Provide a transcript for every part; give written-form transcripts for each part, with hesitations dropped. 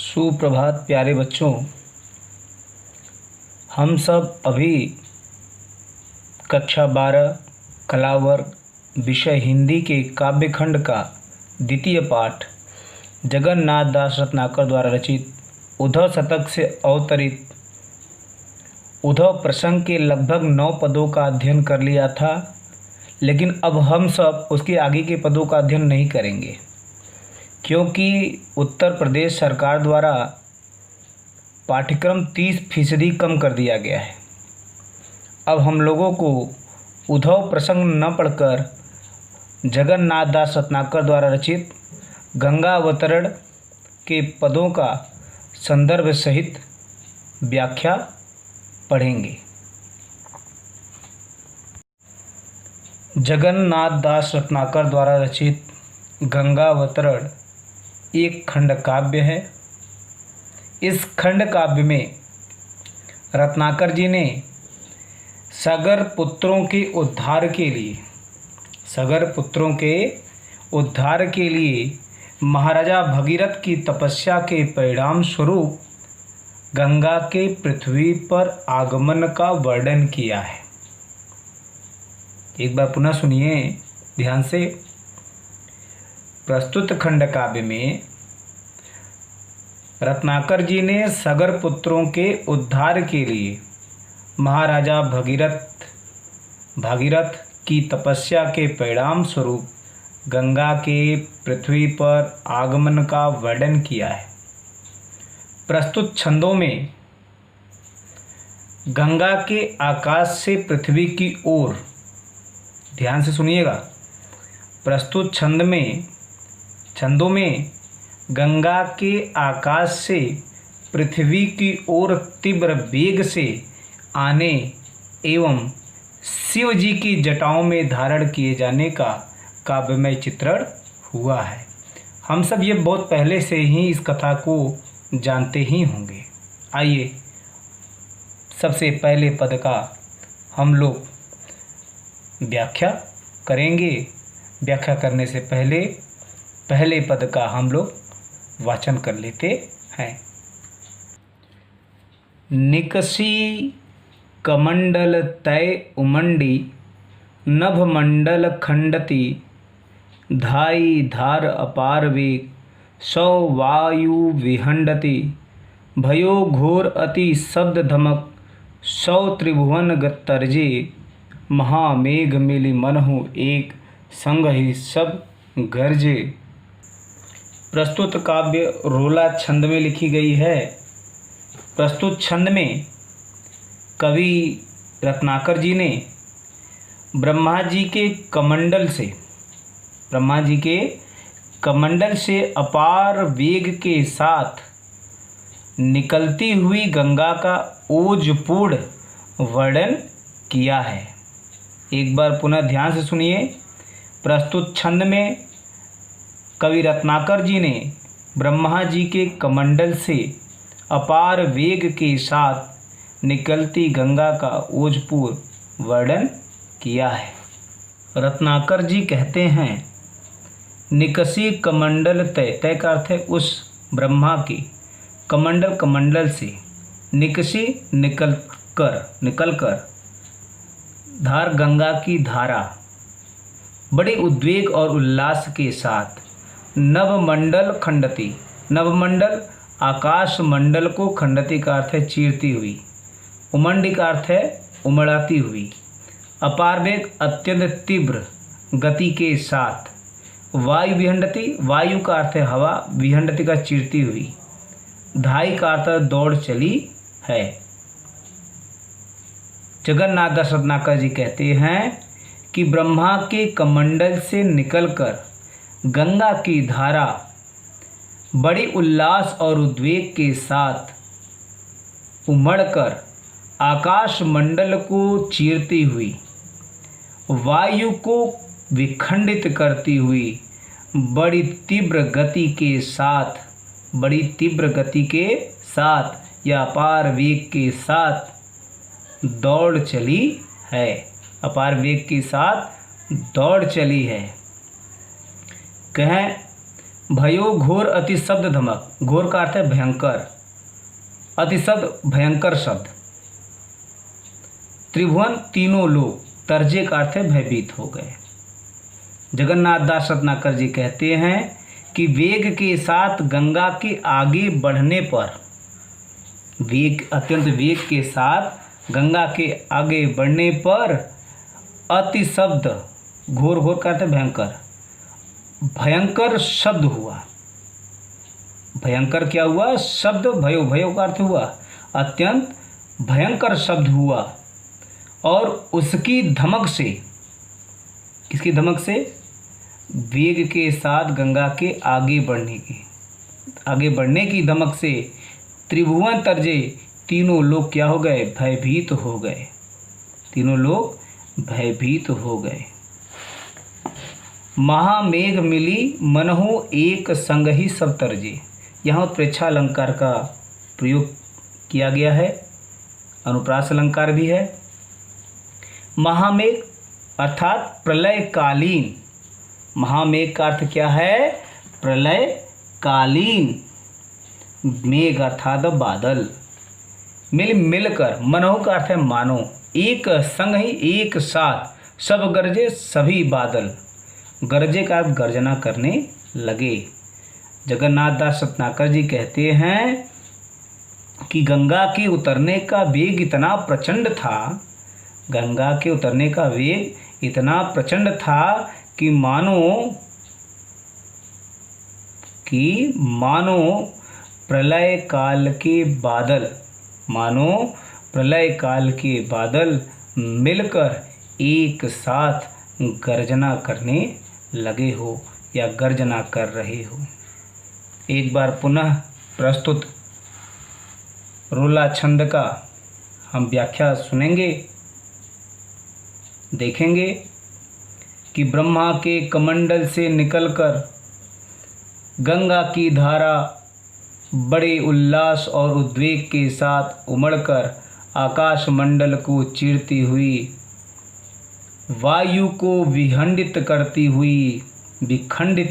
सुप्रभात प्यारे बच्चों। हम सब अभी कक्षा 12 कला वर्ग विषय हिंदी के काव्य खंड का द्वितीय पाठ जगन्नाथ दास रत्नाकर द्वारा रचित उद्धव शतक से अवतरित उद्धव प्रसंग के लगभग 9 पदों का अध्ययन कर लिया था, लेकिन अब हम सब उसके आगे के पदों का अध्ययन नहीं करेंगे क्योंकि उत्तर प्रदेश सरकार द्वारा पाठ्यक्रम 30% कम कर दिया गया है। अब हम लोगों को उद्धव प्रसंग न पढ़कर जगन्नाथ दास रत्नाकर द्वारा रचित गंगा अवतरण के पदों का संदर्भ सहित व्याख्या पढ़ेंगे। जगन्नाथ दास रत्नाकर द्वारा रचित गंगा अवतरण एक खंड काव्य है। इस खंड काव्य में रत्नाकर जी ने सगर पुत्रों के उद्धार के लिए महाराजा भगीरथ की तपस्या के परिणाम स्वरूप गंगा के पृथ्वी पर आगमन का वर्णन किया है। एक बार पुनः सुनिए ध्यान से। प्रस्तुत खंड काव्य में रत्नाकर जी ने सगर पुत्रों के उद्धार के लिए महाराजा भागीरथ की तपस्या के परिणाम स्वरूप गंगा के पृथ्वी पर आगमन का वर्णन किया है। प्रस्तुत छंदों में गंगा के आकाश से पृथ्वी की ओर, ध्यान से सुनिएगा, प्रस्तुत छंदों में गंगा के आकाश से पृथ्वी की ओर तीव्र वेग से आने एवं शिव जी की जटाओं में धारण किए जाने का काव्यमय चित्रण हुआ है। हम सब ये बहुत पहले से ही इस कथा को जानते ही होंगे। आइए सबसे पहले पद का हम लोग व्याख्या करेंगे। व्याख्या करने से पहले पद का हम लोग वाचन कर लेते हैं। निकषी कमंडल तय उमंडी नभ मंडल खंडति धाई धार अपार वेग सौ वायु विहंडति भयो घोर अति शब्द धमक सौ त्रिभुवन गतर्जे महामेघ मिलि मनहु एक संग ही सब गर्जे। प्रस्तुत काव्य रोला छंद में लिखी गई है। प्रस्तुत छंद में कवि रत्नाकर जी ने ब्रह्मा जी के कमंडल से अपार वेग के साथ निकलती हुई गंगा का ओजपूर्ण वर्णन किया है। एक बार पुनः ध्यान से सुनिए। प्रस्तुत छंद में कवि रत्नाकर जी ने ब्रह्मा जी के कमंडल से अपार वेग के साथ निकलती गंगा का ओजपूर्ण वर्णन किया है। रत्नाकर जी कहते हैं, निकषी कमंडल तय का अर्थ है उस ब्रह्मा के कमंडल से, निकषी निकल कर धार गंगा की धारा बड़े उद्वेग और उल्लास के साथ नवमंडल खंडती, नवमंडल आकाश मंडल को, खंडती का अर्थ है चीरती हुई, उमंडी का अर्थ है उमड़ाती हुई, अपार वेग अत्यंत तीव्र गति के साथ, वायु विहंडती, वायु का अर्थ है हवा, विहंडती का चीरती हुई, धाई का अर्थ दौड़ चली है। जगन्नाथ दास रत्नाकर जी कहते हैं कि ब्रह्मा के कमंडल से निकलकर गंगा की धारा बड़ी उल्लास और उद्वेग के साथ उमड़कर आकाश मंडल को चीरती हुई, वायु को विखंडित करती हुई बड़ी तीव्र गति के साथ या अपार वेग के साथ दौड़ चली है। अपार वेग के साथ दौड़ चली है। कहें भयो घोर अति शब्द धमक। घोर का अर्थ है भयंकर, अति शब्द भयंकर शब्द। त्रिभुवन तीनों लोग, तर्जे का अर्थ है भयभीत हो गए। जगन्नाथ दास रत्नाकर जी कहते हैं कि वेग के साथ गंगा के आगे बढ़ने पर, अत्यंत वेग के साथ गंगा के आगे बढ़ने पर अति शब्द, घोर घोर का अर्थ है भयंकर, भयंकर शब्द हुआ। भयंकर क्या हुआ? शब्द। भयो, भयो का अर्थ हुआ अत्यंत भयंकर शब्द हुआ। और उसकी धमक से, किसकी धमक से? वेग के साथ गंगा के आगे बढ़ने की धमक से त्रिभुवन तर्जे तीनों लोग क्या हो गए? भयभीत हो गए। तीनों लोग भयभीत हो गए। महामेघ मिली मनहु एक संग ही सब तर्जे। यहाँ उत्प्रेक्षा अलंकार का प्रयोग किया गया है, अनुप्रास अलंकार भी है। महामेघ अर्थात प्रलयकालीन। महामेघ का अर्थ क्या है? प्रलयकालीन। मेघ अर्थात बादल। मिलकर, मनहु का अर्थ है मानो, एक संग ही, एक साथ, सब गरजे सभी बादल। गरजे का अर्थ गर्जना करने लगे। जगन्नाथ दास रत्नाकर जी कहते हैं कि गंगा के उतरने का वेग इतना प्रचंड था, गंगा के उतरने का वेग इतना प्रचंड था कि मानो प्रलय काल के बादल मिलकर एक साथ गर्जना करने लगे हो या गर्जना कर रहे हो। एक बार पुनः प्रस्तुत रोला छंद का हम व्याख्या सुनेंगे, देखेंगे कि ब्रह्मा के कमंडल से निकलकर गंगा की धारा बड़े उल्लास और उद्वेग के साथ उमड़कर आकाश मंडल को चीरती हुई, वायु को विखंडित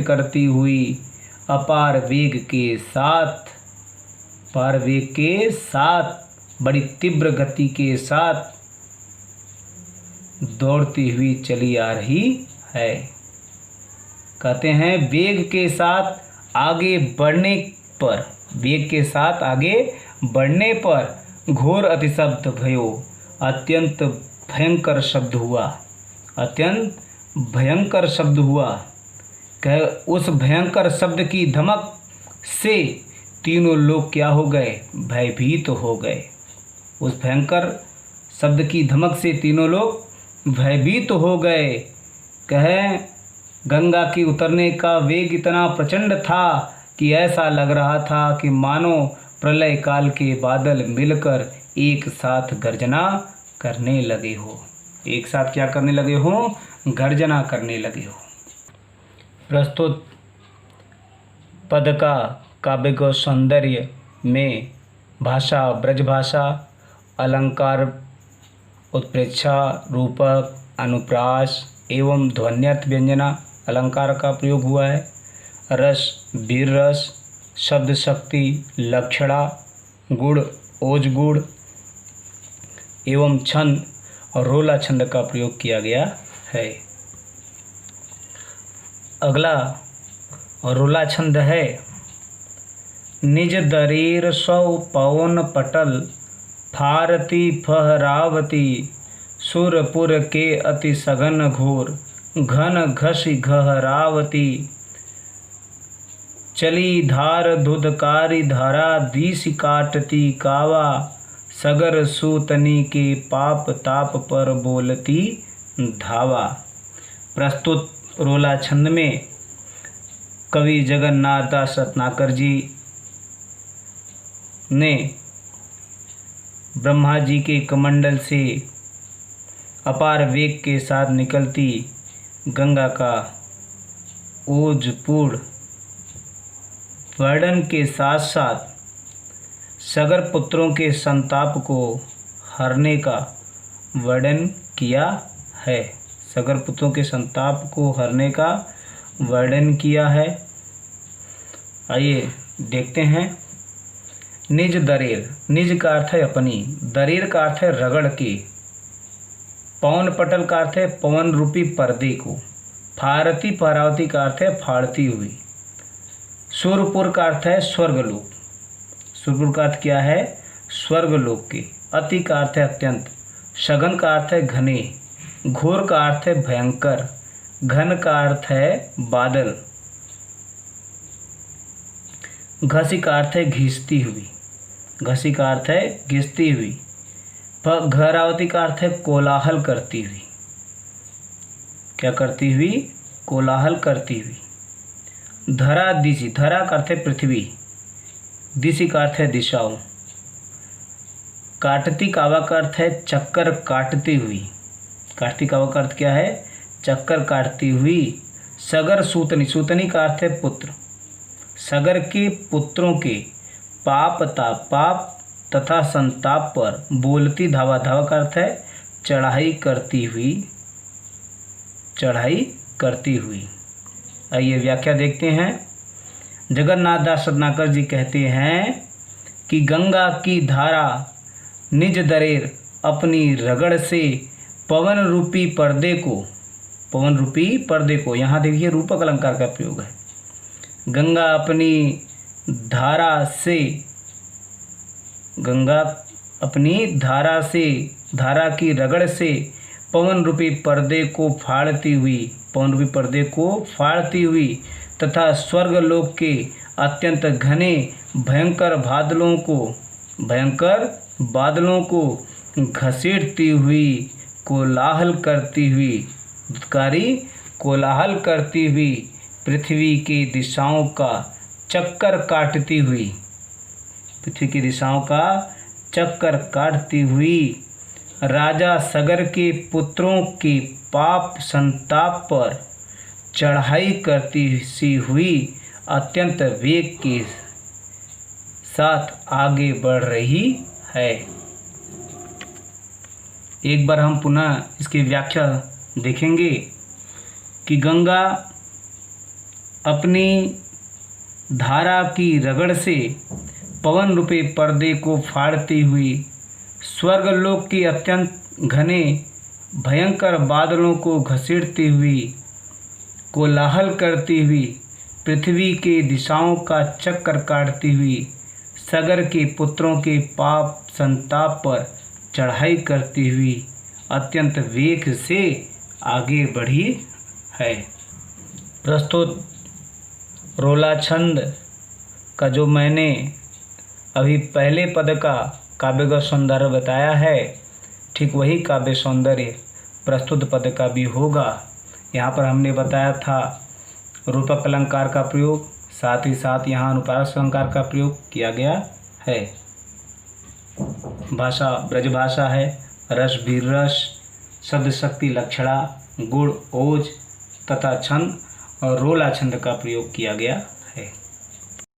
करती हुई अपार वेग के साथ बड़ी तीव्र गति के साथ दौड़ती हुई चली आ रही है। कहते हैं वेग के साथ आगे बढ़ने पर घोर अतिशब्द भयो, अत्यंत भयंकर शब्द हुआ। कह उस भयंकर शब्द की धमक से तीनों लोग क्या हो गए? भयभीत हो गए। उस भयंकर शब्द की धमक से तीनों लोग भयभीत हो गए। कहें गंगा के उतरने का वेग इतना प्रचंड था कि ऐसा लग रहा था कि मानो प्रलय काल के बादल मिलकर एक साथ गर्जना करने लगे हो। एक साथ क्या करने लगे हो? गर्जना करने लगे हो। प्रस्तुत पद का काव्य को सौंदर्य में भाषा, ब्रजभाषा, अलंकार, उत्प्रेक्षा, रूपक, अनुप्रास एवं ध्वन्यर्थ व्यंजना अलंकार का प्रयोग हुआ है। रस, वीर रस, शब्द शक्ति, लक्षणा, गुण, ओज गुण एवं छंद और रोला छंद का प्रयोग किया गया है। अगला रोला छंद है। निज दरीर सौ पवन पटल फारती फहरावती, सुरपुर के अति सघन घोर घन घसी घहरावती, चली धार धुधकारी धारा दीस काटती कावा, सगर सूतनी के पाप ताप पर बोलती धावा। प्रस्तुत रोला छंद में कवि जगन्नाथ दास रत्नाकर जी ने ब्रह्मा जी के कमंडल से अपार वेग के साथ निकलती गंगा का ओजपूर्ण वर्णन के साथ साथ सगर पुत्रों के संताप को हरने का वर्णन किया है। सगर पुत्रों के संताप को हरने का वर्णन किया है। आइए देखते हैं। निज दरेर, निज का अर्थ है अपनी, दरेर का अर्थ है रगड़ के, पवन पटल का अर्थ है पवन रूपी पर्दे को, फारती पहरावती का अर्थ है फाड़ती हुई, सुरपुर का अर्थ है स्वर्गलोक, सुरपुर का अर्थ क्या है, स्वर्गलोक के, अति का अर्थ है अत्यंत, सघन का अर्थ है घने, घोर का अर्थ है भयंकर, घन का अर्थ है बादल, घसी का अर्थ है घिसती हुई, घसी का अर्थ है घिसती हुई, घरावती का अर्थ है कोलाहल करती हुई, क्या करती हुई, कोलाहल करती हुई, धरा दिशि, धरा का अर्थ है पृथ्वी, दिशि का अर्थ है दिशाओं, काटती कावा का अर्थ है चक्कर काटती हुई, काटती कावा का अर्थ क्या है, चक्कर काटती हुई, सगर सूतनी, सूतनी का अर्थ है पुत्र, सगर के पुत्रों के, पाप तथा संताप पर, बोलती धावा, धावा का अर्थ है चढ़ाई करती हुई, चढ़ाई करती हुई। आइए व्याख्या देखते हैं। जगन्नाथ दास रत्नाकर जी कहते हैं कि गंगा की धारा निज दरेर अपनी रगड़ से पवन रूपी पर्दे को, पवन रूपी पर्दे को, यहाँ देखिए रूपक अलंकार का प्रयोग है, गंगा अपनी धारा से, गंगा अपनी धारा से, धारा की रगड़ से पवन रूपी पर्दे को फाड़ती हुई, पवन रूपी पर्दे को फाड़ती हुई तथा स्वर्गलोक के अत्यंत घने भयंकर बादलों को घसीटती हुई, कोलाहल करती हुई, दुत्कारी कोलाहल करती हुई, पृथ्वी की दिशाओं का चक्कर काटती हुई, पृथ्वी की दिशाओं का चक्कर काटती हुई, राजा सगर के पुत्रों के पाप संताप पर चढ़ाई करती सी हुई अत्यंत वेग के साथ आगे बढ़ रही है। एक बार हम पुनः इसकी व्याख्या देखेंगे कि गंगा अपनी धारा की रगड़ से पवन रूपी पर्दे को फाड़ती हुई, स्वर्गलोक की अत्यंत घने भयंकर बादलों को घसीटती हुई, कोलाहल करती हुई, पृथ्वी के दिशाओं का चक्कर काटती हुई, सगर के पुत्रों के पाप संताप पर चढ़ाई करती हुई अत्यंत वेग से आगे बढ़ी है। प्रस्तुत रोला छंद का जो मैंने अभी पहले पद का काव्य का सौंदर्य बताया है, ठीक वही काव्य सौंदर्य प्रस्तुत पद का भी होगा। यहाँ पर हमने बताया था रूपक अलंकार का प्रयोग, साथ ही साथ यहाँ अनुप्रास अलंकार का प्रयोग किया गया है। भाषा ब्रज भाषा है, रस भी रस, शब्द शक्ति लक्षणा, गुण ओज तथा छंद और रोला छंद का प्रयोग किया गया है।